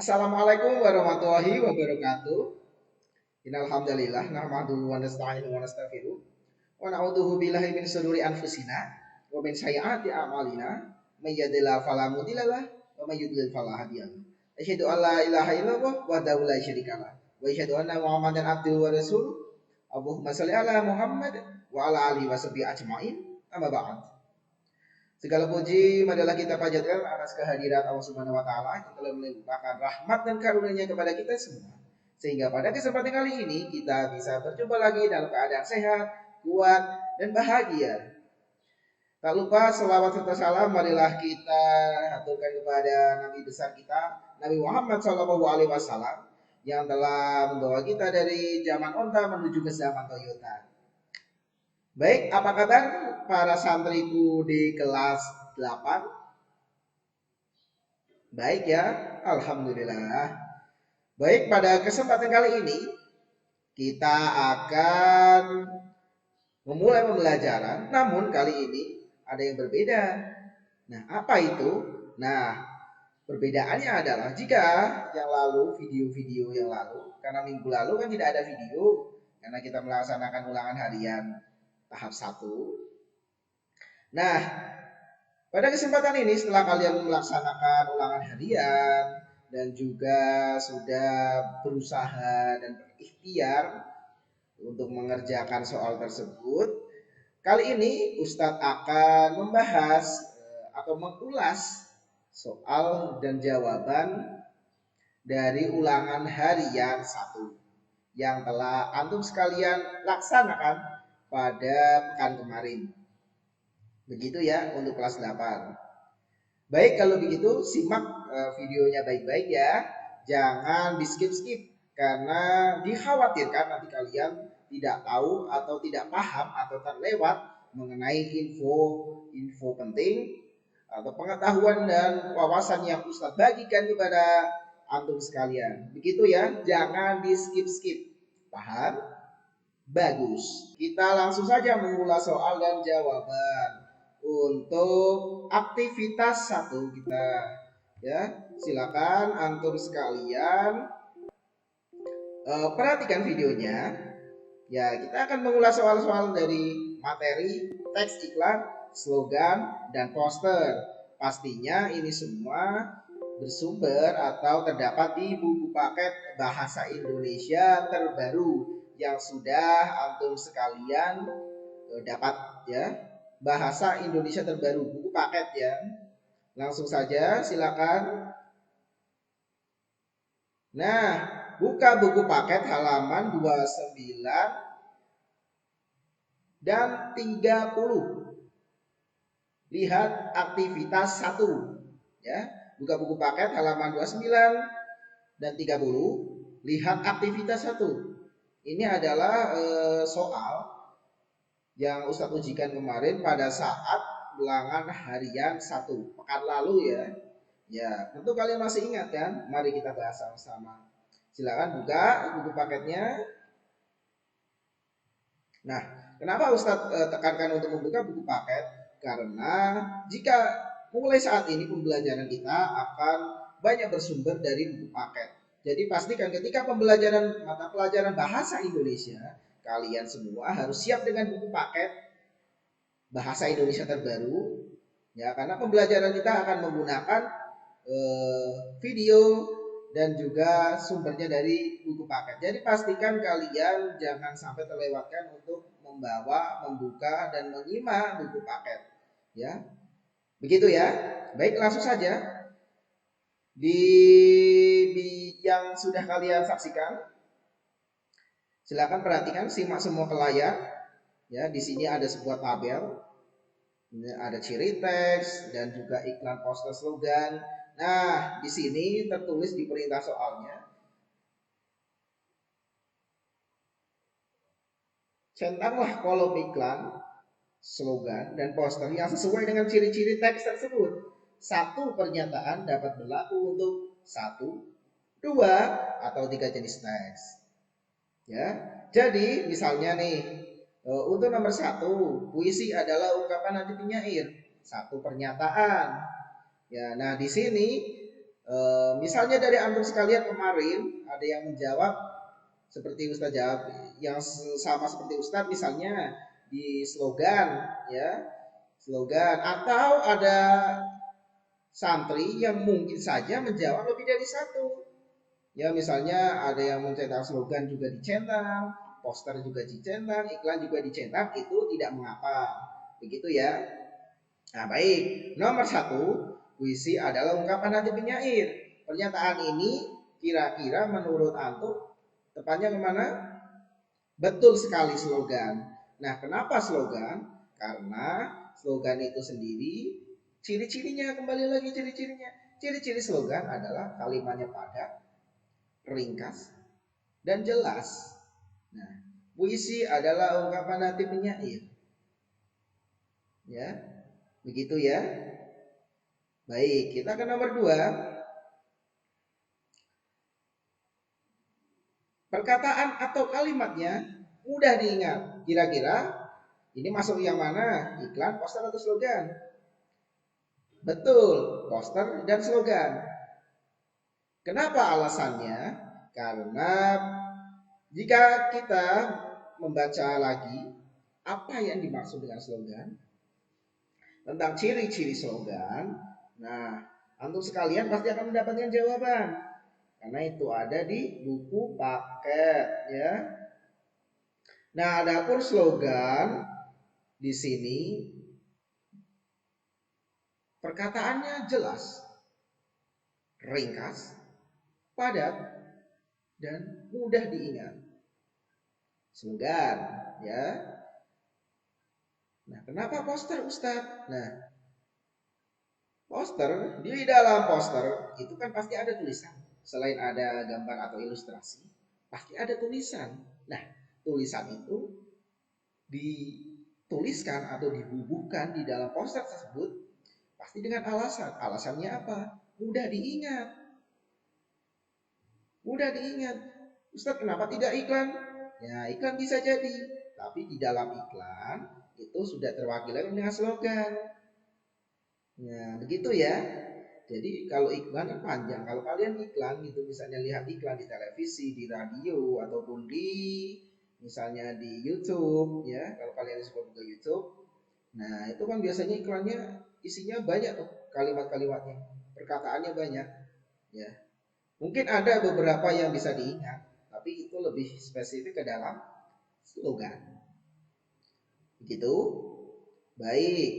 Assalamualaikum warahmatullahi wabarakatuh. Innal hamdalillah nahmaduhu wa nasta'inuhu wa nastaghfiruh wa na'udzu billahi min shururi anfusina wa min sayyiati a'malina may yahdihillahu fala mudhillalah wa may yudlil fala hadiyalah. Asyhadu an la ilaha illallah wahdahu la syarikalah wa asyhadu anna Muhammadan abduhu wa rasuluh. Allahumma shalli ala Muhammad wa ala alihi washabihi ajmain. Amma ba'd. Segala puji marilah kita panjatkan atas kehadiran Allah Subhanahu wa taala yang telah melimpahkan rahmat dan karunia kepada kita semua. Sehingga pada kesempatan kali ini kita bisa berjumpa lagi dalam keadaan sehat, kuat, dan bahagia. Tak lupa selawat serta salam marilah kita haturkan kepada Nabi besar kita, Nabi Muhammad SAW yang telah membawa kita dari zaman onta menuju ke zaman Toyota. Baik, apa kabar para santriku di kelas 8? Baik ya, alhamdulillah. Baik, pada kesempatan kali ini kita akan memulai pembelajaran, namun kali ini ada yang berbeda. Nah, apa itu? Nah, perbedaannya adalah jika yang lalu, video-video yang lalu, karena minggu lalu kan tidak ada video, karena kita melaksanakan ulangan harian tahap 1. Nah, pada kesempatan ini setelah kalian melaksanakan ulangan harian dan juga sudah berusaha dan berikhtiar untuk mengerjakan soal tersebut, kali ini Ustadz akan membahas atau mengulas soal dan jawaban dari ulangan harian 1 yang telah antum sekalian laksanakan pada pekan kemarin. Begitu ya untuk kelas 8. Baik, kalau begitu simak videonya baik-baik ya. Jangan di skip-skip karena dikhawatirkan nanti kalian tidak tahu atau tidak paham atau terlewat mengenai info penting atau pengetahuan dan wawasan yang Ustadz bagikan kepada antum sekalian. Begitu ya, jangan di skip-skip. Paham? Bagus. Kita langsung saja mengulas soal dan jawaban. Untuk aktivitas 1 kita ya, silakan antum sekalian perhatikan videonya. Ya, kita akan mengulas soal-soal dari materi, teks iklan, slogan, dan poster. Pastinya ini semua bersumber atau terdapat di buku paket bahasa Indonesia terbaru yang sudah antum sekalian dapat ya. Bahasa Indonesia terbaru, buku paket ya. Langsung saja silakan. Nah, buka buku paket halaman 29 dan 30. Lihat aktivitas 1 ya. Buka buku paket halaman 29 dan 30. Lihat aktivitas 1. Ini adalah soal yang Ustadz ujikan kemarin pada saat ulangan harian 1 pekan lalu ya. Ya, tentu kalian masih ingat kan? Mari kita bahas sama-sama. Silakan buka buku paketnya. Nah, kenapa Ustadz tekankan untuk membuka buku paket? Karena jika mulai saat ini pembelajaran kita akan banyak bersumber dari buku paket. Jadi pastikan ketika pembelajaran mata pelajaran bahasa Indonesia, kalian semua harus siap dengan buku paket bahasa Indonesia terbaru ya, karena pembelajaran kita akan menggunakan video dan juga sumbernya dari buku paket. Jadi pastikan kalian jangan sampai terlewatkan untuk membawa, membuka dan menyimak buku paket ya. Begitu ya. Baik, langsung saja di yang sudah kalian saksikan. Silakan perhatikan, simak semua ke layar. Ya, di sini ada sebuah tabel. Ini ada ciri teks dan juga iklan, poster, slogan. Nah, di sini tertulis di perintah soalnya. Centanglah kolom iklan, slogan, dan poster yang sesuai dengan ciri-ciri teks tersebut. Satu pernyataan dapat berlaku untuk 1, 2, atau 3 jenis teks. Ya, jadi misalnya nih untuk nomor 1, puisi adalah ungkapan hati penyair. Satu pernyataan. Ya, nah di sini Misalnya dari antum sekalian kemarin ada yang menjawab seperti Ustadz jawab yang sama seperti Ustadz, misalnya di slogan, ya slogan, atau ada santri yang mungkin saja menjawab lebih dari satu. Ya misalnya ada yang mencetak slogan juga dicetak, poster juga dicetak, iklan juga dicetak, itu tidak mengapa. Begitu ya. Nah baik, nomor satu, puisi adalah ungkapan hati penyair. Pernyataan ini kira-kira menurut antum tepatnya kemana? Betul sekali, slogan. Nah kenapa slogan? Karena slogan itu sendiri ciri-cirinya, kembali lagi ciri-cirinya. Ciri-ciri slogan adalah kalimatnya padat, ringkas, dan jelas. Nah, puisi adalah ungkapan hati penyair. Ya, begitu ya. Baik, kita ke nomor 2. Perkataan atau kalimatnya mudah diingat. Kira-kira ini masuk yang mana? Iklan, poster, atau slogan? Betul, poster dan slogan. Kenapa alasannya? Karena jika kita membaca lagi apa yang dimaksud dengan slogan, tentang ciri-ciri slogan, nah antum sekalian pasti akan mendapatkan jawaban. Karena itu ada di buku paket ya. Nah, adapun slogan di sini perkataannya jelas, ringkas, padat, dan mudah diingat. Slogan ya. Nah, kenapa poster Ustadz? Nah, poster, di dalam poster itu kan pasti ada tulisan. Selain ada gambar atau ilustrasi, pasti ada tulisan. Nah, tulisan itu dituliskan atau dibubuhkan di dalam poster tersebut pasti dengan alasan. Alasannya apa? Mudah diingat. Mudah diingat. Ustadz, kenapa tidak iklan? Ya, iklan bisa jadi. Tapi di dalam iklan itu sudah terwakili dengan slogan. Nah, begitu ya. Jadi kalau iklan kan panjang. Kalau kalian iklan gitu, misalnya lihat iklan di televisi, di radio, ataupun di misalnya di YouTube ya. Kalau kalian suka buka YouTube, nah itu kan biasanya iklannya isinya banyak tuh kalimat-kalimatnya, perkataannya banyak ya. Mungkin ada beberapa yang bisa diingat, tapi itu lebih spesifik ke dalam slogan. Begitu. Baik,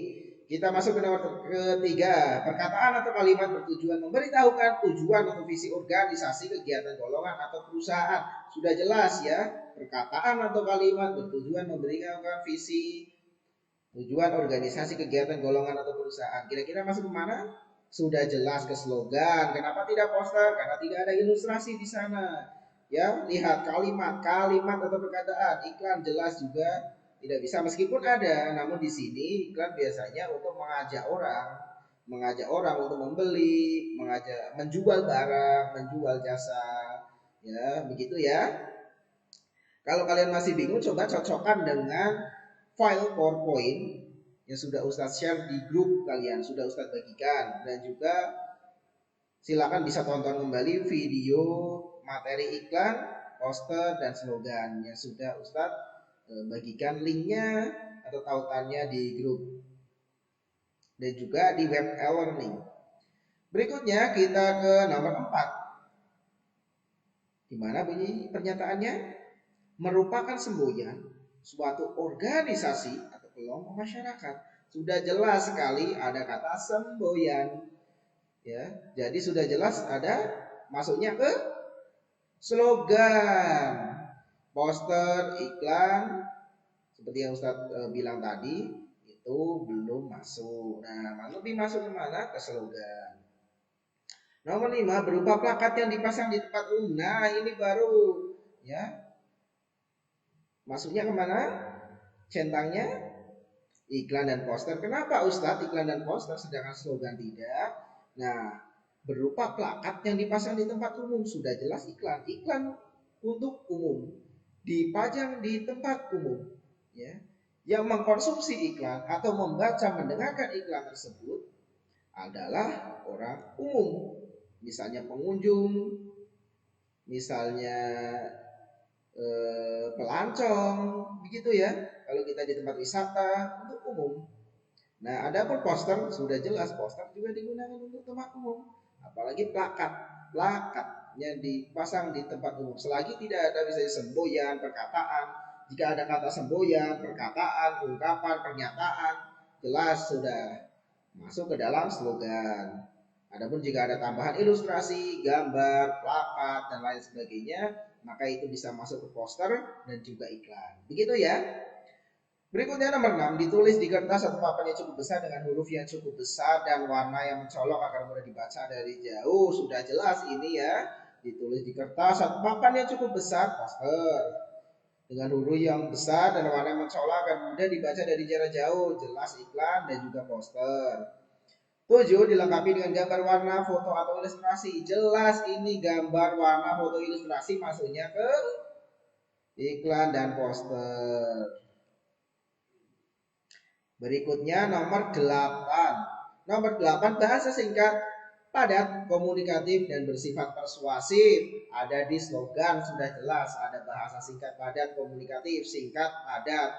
kita masuk ke nomor ketiga. Perkataan atau kalimat bertujuan memberitahukan tujuan atau visi organisasi, kegiatan golongan atau perusahaan. Sudah jelas ya, perkataan atau kalimat bertujuan memberitahukan visi, tujuan organisasi, kegiatan golongan atau perusahaan. Kira-kira masuk ke mana? Sudah jelas ke slogan. Kenapa tidak poster? Karena tidak ada ilustrasi di sana. Ya, lihat kalimat atau perkataan. Iklan jelas juga tidak bisa, meskipun ada, namun di sini iklan biasanya untuk mengajak orang untuk membeli, menjual barang, menjual jasa. Ya, begitu ya. Kalau kalian masih bingung, coba cocokkan dengan file PowerPoint yang sudah Ustadz share di grup kalian, sudah Ustadz bagikan, dan juga silakan bisa tonton kembali video materi iklan, poster, dan slogan yang sudah Ustadz bagikan linknya atau tautannya di grup dan juga di web e-learning. Berikutnya kita ke nomor 4. Gimana bunyi pernyataannya? Merupakan semboyan suatu organisasi atau kelompok masyarakat. Sudah jelas sekali ada kata semboyan. Ya, jadi sudah jelas ada masuknya ke slogan, poster, iklan, seperti yang Ustadz bilang tadi, itu belum masuk. Nah, lebih masuk kemana? Ke slogan. Nomor 5, berupa plakat yang dipasang di tempat umum. Nah, ini baru ya. Masuknya kemana? Centangnya iklan dan poster. Kenapa Ustadz iklan dan poster sedangkan slogan tidak? Nah, berupa plakat yang dipasang di tempat umum. Sudah jelas iklan. Iklan untuk umum, dipajang di tempat umum. Ya. Yang mengkonsumsi iklan atau membaca mendengarkan iklan tersebut adalah orang umum. misalnya pengunjung, misalnya pelancong, begitu ya. Kalau kita di tempat wisata untuk umum. Nah, ada pun poster, sudah jelas poster juga digunakan untuk tempat umum. Apalagi plakat, plakatnya dipasang di tempat umum. Selagi tidak ada misalnya semboyan, perkataan, jika ada kata semboyan, perkataan, ungkapan, pernyataan, jelas sudah masuk ke dalam slogan. Adapun jika ada tambahan ilustrasi, gambar, plakat, dan lain sebagainya, maka itu bisa masuk ke poster dan juga iklan. Begitu ya. Berikutnya nomor 6, ditulis di kertas atau papan yang cukup besar dengan huruf yang cukup besar dan warna yang mencolok agar mudah dibaca dari jauh. Sudah jelas ini ya. Ditulis di kertas atau papan yang cukup besar, poster. Dengan huruf yang besar dan warna yang mencolok agar mudah dibaca dari jarak jauh. Jelas iklan dan juga poster. 7, dilengkapi dengan gambar warna, foto atau ilustrasi. Jelas ini gambar warna, foto, ilustrasi masuknya ke iklan dan poster. Berikutnya nomor 8. Nomor 8, bahasa singkat, padat, komunikatif, dan bersifat persuasif. Ada di slogan, sudah jelas. Ada bahasa singkat, padat, komunikatif, singkat, padat.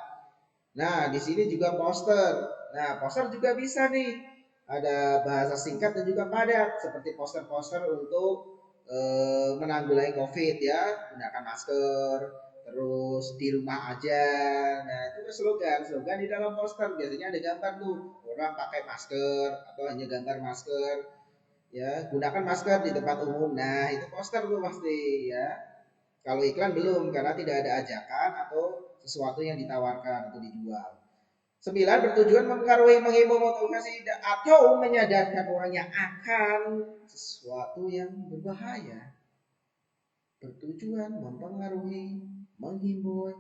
Nah, di sini juga poster. Nah, poster juga bisa nih. Ada bahasa singkat dan juga padat. Seperti poster-poster untuk menanggulangi COVID ya. Gunakan masker, terus di rumah aja. Nah, itu slogan di dalam poster biasanya ada gambar tuh orang pakai masker atau hanya gambar masker ya, gunakan masker di tempat umum. Nah, itu poster tuh pasti ya. Kalau iklan belum karena tidak ada ajakan atau sesuatu yang ditawarkan atau dijual. 9, bertujuan mempengaruhi, menghimbau, motivasi atau menyadarkan orangnya akan sesuatu yang berbahaya. Bertujuan mempengaruhi, menghimbau,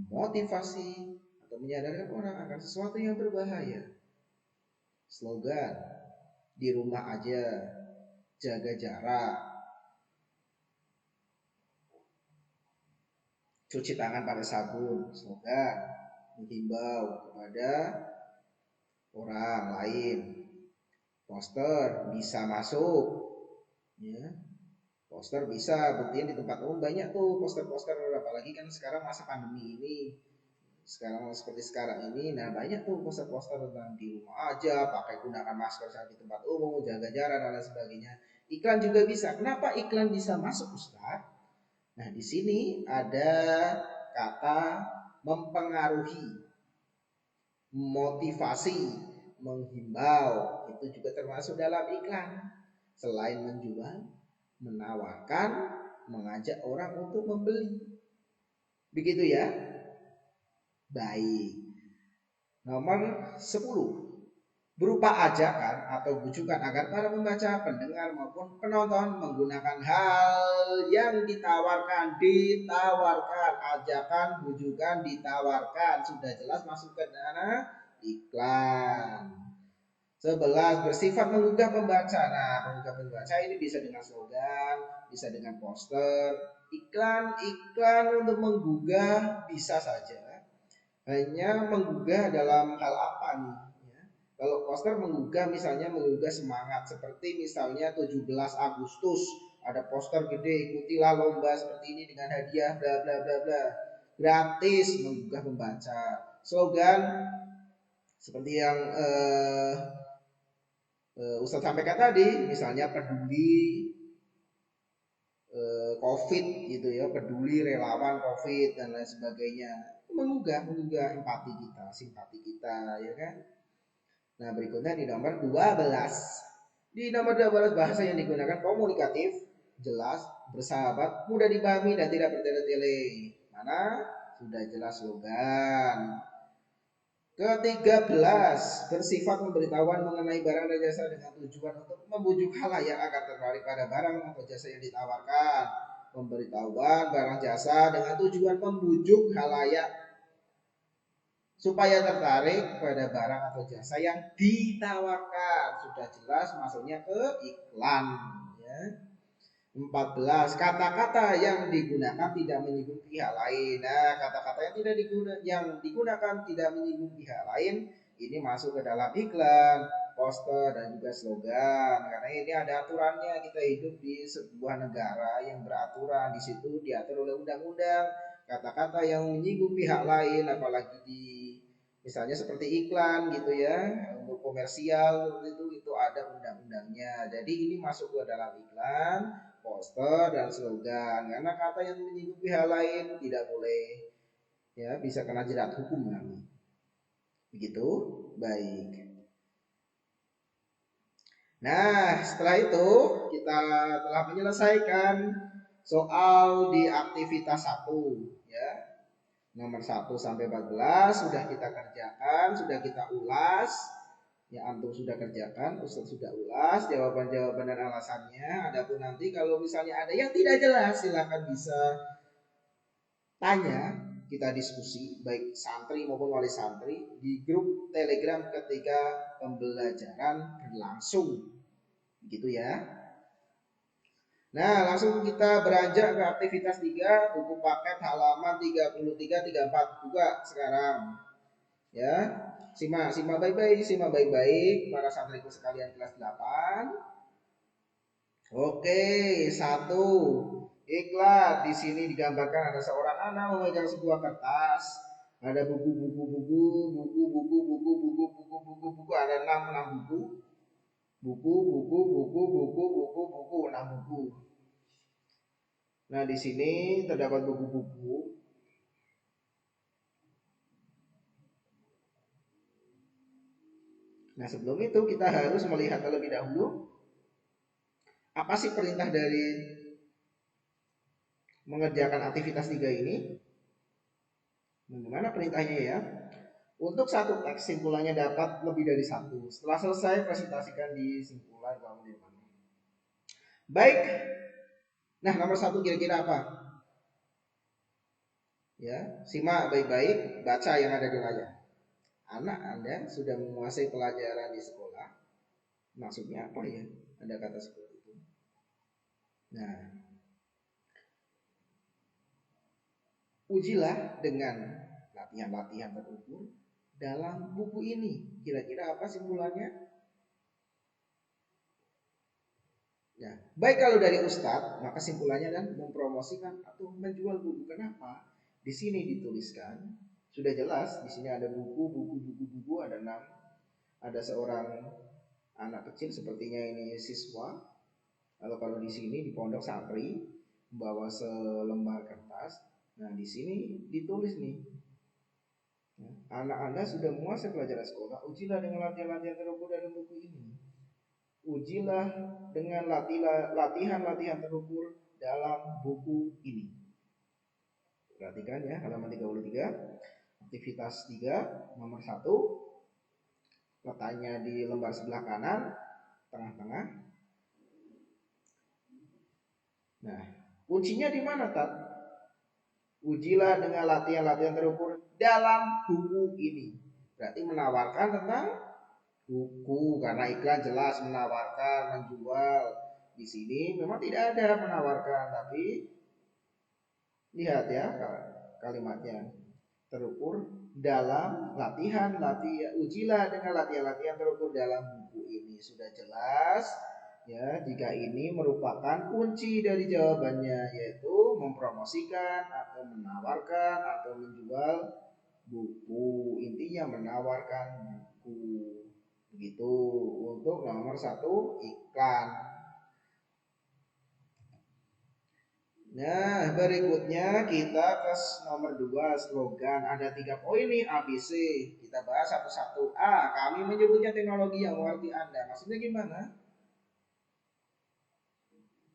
motivasi atau menyadarkan orang akan sesuatu yang berbahaya. Slogan, di rumah aja, jaga jarak, cuci tangan pakai sabun. Slogan, menghimbau kepada orang lain. Poster bisa masuk ya, poster bisa, buktinya di tempat umum banyak tuh poster-poster, apalagi kan sekarang masa pandemi ini, sekarang seperti sekarang ini. Nah, banyak tuh poster-poster tentang di rumah aja, pakai gunakan masker saat di tempat umum, jaga jarak dan lain sebagainya. Iklan juga bisa. Kenapa iklan bisa masuk, Ustaz? Nah, di sini ada kata mempengaruhi, motivasi, menghimbau, itu juga termasuk dalam iklan. Selain menjual, menawarkan, mengajak orang untuk membeli. Begitu ya. Baik. Nomor 10, berupa ajakan atau bujukan agar para pembaca, pendengar maupun penonton menggunakan hal yang ditawarkan, ajakan, bujukan, ditawarkan. Sudah jelas masuk ke dana iklan. 11, bersifat menggugah pembaca. Nah, menggugah pembaca ini bisa dengan slogan, bisa dengan poster. Iklan untuk menggugah bisa saja. Hanya menggugah dalam hal apa nih? Kalau poster menggugah, misalnya menggugah semangat, seperti misalnya 17 Agustus ada poster gede, ikutilah lomba seperti ini dengan hadiah bla bla bla bla, gratis, menggugah pembaca. Slogan seperti yang Ustadz sampaikan tadi, misalnya peduli COVID gitu ya, peduli relawan COVID dan lain sebagainya, menggugah empati kita, simpati kita, ya kan. Nah, berikutnya di nomor 12. Di nomor 12, bahasa yang digunakan komunikatif, jelas, bersahabat, mudah dipahami dan tidak bertele-tele. Mana? Sudah jelas slogan. Ke-13, bersifat pemberitahuan mengenai barang dan jasa dengan tujuan untuk membujuk khalayak agar tertarik pada barang atau jasa yang ditawarkan. Pemberitahuan barang jasa dengan tujuan membujuk khalayak supaya tertarik pada barang atau jasa yang ditawarkan. Sudah jelas masuknya ke iklan ya. 14, kata-kata yang digunakan tidak menyinggung pihak lain. Nah, kata-kata yang digunakan tidak menyinggung pihak lain ini masuk ke dalam iklan. poster, dan juga slogan. Karena ini ada aturannya, kita hidup di sebuah negara yang beraturan. Di situ diatur oleh undang-undang. Kata-kata yang menyinggung pihak lain, apalagi di misalnya seperti iklan gitu ya, untuk komersial itu ada undang-undangnya. Jadi ini masuk ke dalam iklan, poster, dan slogan. Karena kata yang menyinggung pihak lain tidak boleh, ya bisa kena jerat hukum nanti. Begitu, baik. Nah, setelah itu kita telah menyelesaikan soal di aktivitas 1 ya. Nomor 1 sampai 14 sudah kita kerjakan, sudah kita ulas. Ya, antum sudah kerjakan, Ustaz sudah ulas jawaban-jawaban dan alasannya. Adapun nanti kalau misalnya ada yang tidak jelas, silakan bisa tanya, kita diskusi baik santri maupun wali santri di grup Telegram ketika pembelajaran berlangsung. Begitu ya. Nah, langsung kita beranjak ke aktivitas 3, buku paket halaman 33-34 buka sekarang. Ya. Simak baik-baik para santriku sekalian kelas 8. Oke, 1. Iklan. Di sini digambarkan ada seorang anak memegang sebuah kertas. Ada buku, ada 6 buku. Buku, 6 buku. Nah, di sini terdapat buku-buku. Nah, sebelum itu kita harus melihat terlebih dahulu apa sih perintah dari mengerjakan aktivitas 3 ini. Bagaimana perintahnya ya? Untuk satu teks simpulannya dapat lebih dari 1. Setelah selesai presentasikan di simpulan kamu. Baik. Nah, nomor 1 kira-kira apa? Ya, simak baik-baik, baca yang ada di layar. Anak Anda sudah menguasai pelajaran di sekolah. Maksudnya apa ya? Ada kata seperti itu. Nah, ujilah dengan latihan-latihan terukur dalam buku ini. Kira-kira apa simpulannya? Ya, baik kalau dari Ustadz, maka simpulannya adalah mempromosikan atau menjual buku. Kenapa? Di sini dituliskan, sudah jelas, di sini ada buku, ada 6. Ada seorang anak kecil, sepertinya ini siswa. Lalu kalau di sini di pondok santri, membawa selembar kertas. Nah, di sini ditulis nih, anak Anda sudah menguasai pelajaran sekolah, ujilah dengan latihan-latihan terukur dalam buku ini. Ujilah dengan latihan-latihan terukur dalam buku ini. Perhatikan ya, halaman 33, aktivitas 3, nomor 1. Letaknya di lembar sebelah kanan, tengah-tengah. Nah, kuncinya di mana, Tat? Ujilah dengan latihan-latihan terukur dalam buku ini. Berarti menawarkan tentang buku, karena iklan jelas menawarkan, menjual. Di sini memang tidak ada menawarkan, tapi lihat ya kalimatnya, terukur dalam ujilah dengan latihan-latihan terukur dalam buku ini. Sudah jelas ya, jika ini merupakan kunci dari jawabannya, yaitu mempromosikan atau menawarkan atau menjual buku. Intinya menawarkan buku. Begitu untuk nomor 1 iklan. Nah, berikutnya kita ke nomor 2, slogan. Ada 3 poin nih, ABC. Kita bahas satu-satu. A, kami menyebutnya teknologi yang mengerti Anda. Maksudnya gimana?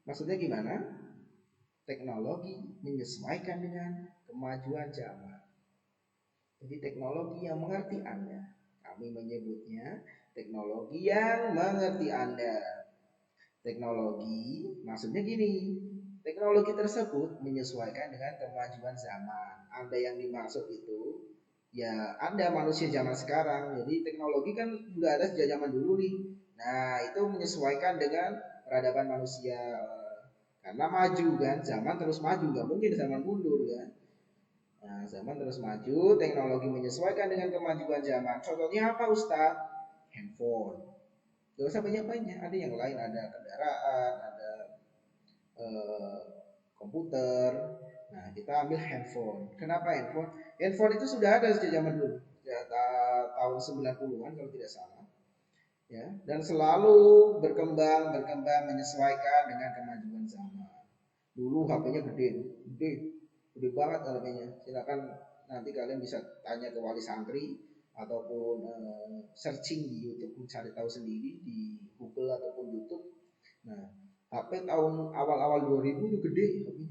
Maksudnya gimana? Teknologi menyesuaikan dengan kemajuan zaman. Jadi teknologi yang mengerti Anda. Kami menyebutnya teknologi yang mengerti Anda. Teknologi maksudnya gini, teknologi tersebut menyesuaikan dengan kemajuan zaman. Anda yang dimaksud itu ya Anda manusia zaman sekarang. Jadi teknologi kan udah ada sejak zaman dulu nih. Nah, itu menyesuaikan dengan peradaban manusia. Karena maju kan, zaman terus maju, nggak mungkin zaman mundur kan. Nah, zaman terus maju, teknologi menyesuaikan dengan kemajuan zaman. Contohnya apa, Ustadz? Handphone. Gak usah banyak-banyak, ada yang lain, ada kendaraan, ada eh, komputer. Nah, kita ambil handphone. Kenapa handphone? Handphone itu sudah ada sejak zaman dulu, sejak tahun 90-an kalau tidak salah. Ya, dan selalu berkembang, berkembang menyesuaikan dengan kemajuan zaman. Dulu HP-nya gede, gede, gede banget HP-nya. Silakan nanti kalian bisa tanya ke wali santri ataupun searching di YouTube mencari tahu sendiri di Google ataupun YouTube. Nah, HP tahun awal-awal 2000 itu gede HP-nya.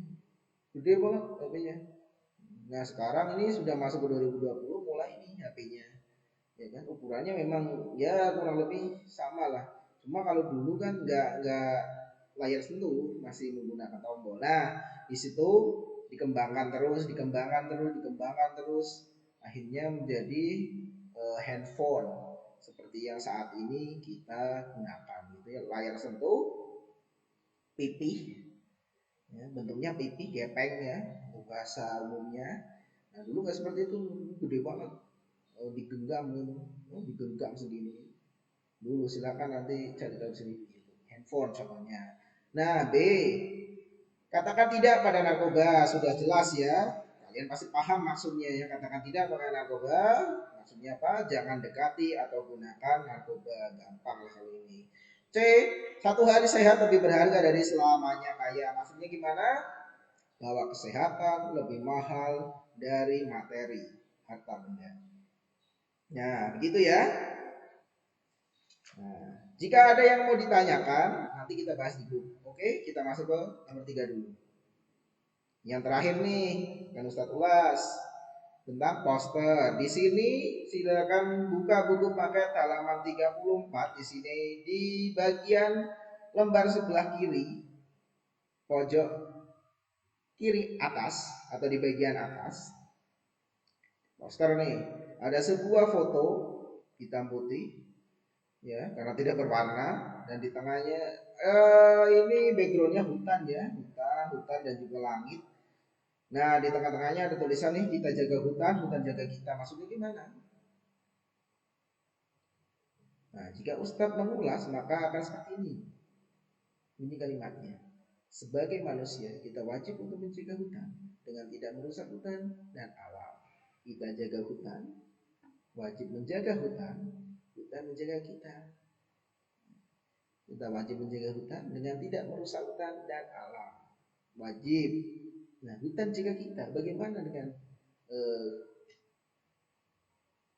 Gede banget HP-nya. Nah, sekarang ini sudah masuk ke 2020 mulai ini HP-nya. Ya kan ukurannya memang ya kurang lebih sama lah. Cuma kalau dulu kan nggak layar sentuh, masih menggunakan tombol. Nah, di situ dikembangkan terus, dikembangkan terus, dikembangkan terus, akhirnya menjadi handphone seperti yang saat ini kita gunakan gitu ya. Layar sentuh, pipih, ya, bentuknya pipih gepeng ya, untuk bahasa umumnya. Nah, dulu nggak seperti itu, gede banget, digenggam gitu, digenggam sendiri. Dulu silakan nanti cari tahu sendiri gitu. Handphone contohnya. Nah, B, katakan tidak pada narkoba, sudah jelas ya. Kalian pasti paham maksudnya ya, katakan tidak pada narkoba. Maksudnya apa? Jangan dekati atau gunakan narkoba. Gampang lah hal ini. C, satu hari sehat lebih berharga dari selamanya kaya. Maksudnya gimana? Bahwa kesehatan lebih mahal dari materi, harta benda. Nah, begitu ya. Nah, jika ada yang mau ditanyakan, nanti kita bahas di grup. Oke, kita masuk ke nomor 3 dulu. Yang terakhir nih, kan Ustadz ulas tentang poster. Di sini silakan buka buku paket halaman 34 di sini di bagian lembar sebelah kiri pojok kiri atas atau di bagian atas. Poster nih, ada sebuah foto hitam putih ya karena tidak berwarna dan di tengahnya ini backgroundnya hutan ya, hutan dan juga langit. Nah, di tengah-tengahnya ada tulisan nih, kita jaga hutan, hutan jaga kita. Maksudnya gimana? Nah, jika Ustadz mengulas maka akan seperti ini. Ini kalimatnya. Sebagai manusia kita wajib untuk menjaga hutan dengan tidak merusak hutan dan alam. Kita jaga hutan, wajib menjaga hutan, hutan menjaga kita. Kita wajib menjaga hutan dengan tidak merusak hutan dan alam. Wajib. Nah, hutan jaga kita. Bagaimana dengan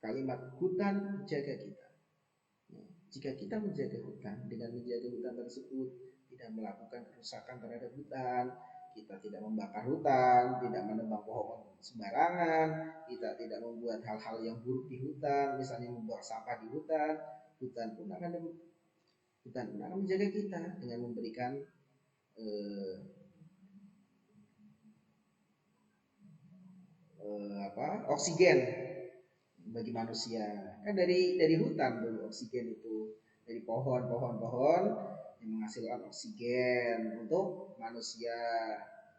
kalimat hutan jaga kita? Nah, jika kita menjaga hutan, dengan menjaga hutan tersebut tidak melakukan kerusakan terhadap hutan, kita tidak membakar hutan, tidak menebang pohon sembarangan, kita tidak membuat hal-hal yang buruk di hutan, misalnya membuang sampah di hutan, hutan pun akan menjaga kita dengan memberikan oksigen bagi manusia. Kan dari hutan tuh oksigen itu, dari pohon-pohon yang menghasilkan oksigen untuk manusia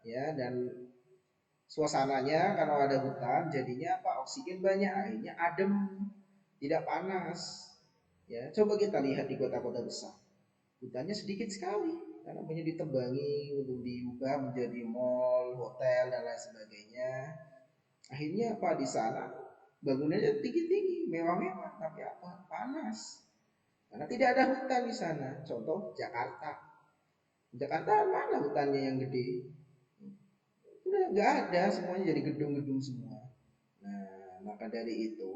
ya. Dan suasananya kalau ada hutan jadinya apa, oksigen banyak, akhirnya adem, tidak panas ya. Coba kita lihat di kota-kota besar, hutannya sedikit sekali karena banyak ditebangi untuk diubah menjadi mall, hotel dan lain sebagainya. Akhirnya apa, di sana bangunannya tinggi-tinggi, mewah-mewah, tapi apa, panas karena tidak ada hutan di sana. Contoh Jakarta, Jakarta mana hutannya yang gede? Udah nggak ada, semuanya jadi gedung-gedung semua. Nah, maka dari itu,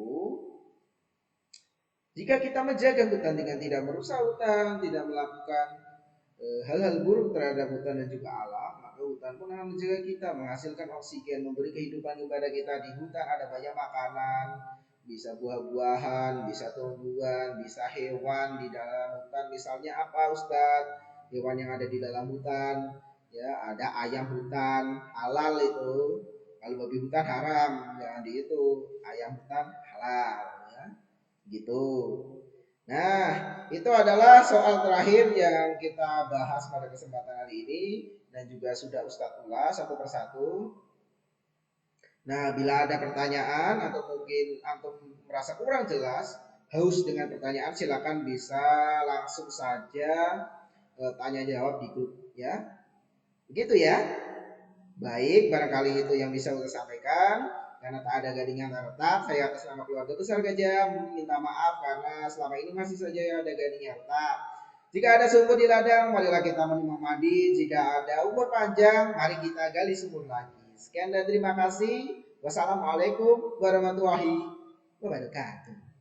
jika kita menjaga hutan dengan tidak merusak hutan, tidak melakukan hal-hal buruk terhadap hutan dan juga alam, maka hutan pun akan menjaga kita, menghasilkan oksigen, memberi kehidupan kepada kita. Di hutan ada banyak makanan, bisa buah-buahan, bisa tumbuhan, bisa hewan di dalam hutan. Misalnya apa Ustadz? Hewan yang ada di dalam hutan, ya ada ayam hutan, halal itu. Kalau babi hutan haram, jangan di itu. Ayam hutan halal, ya, gitu. Nah, itu adalah soal terakhir yang kita bahas pada kesempatan hari ini dan juga sudah Ustadz ulas satu persatu. Nah, bila ada pertanyaan atau mungkin antum merasa kurang jelas, haus dengan pertanyaan, silakan bisa langsung saja tanya jawab di grup ya. Begitu ya. Baik, barangkali itu yang bisa saya sampaikan. Karena tak ada gading yang retak, saya atas nama keluarga besar Gajah minta maaf karena selama ini masih saja ada gading yang retak. Jika ada sumur di ladang, marilah kita menimang mandi. Jika ada umur panjang, mari kita gali sumur lagi. Sekian dan terima kasih. Wassalamualaikum warahmatullahi wabarakatuh.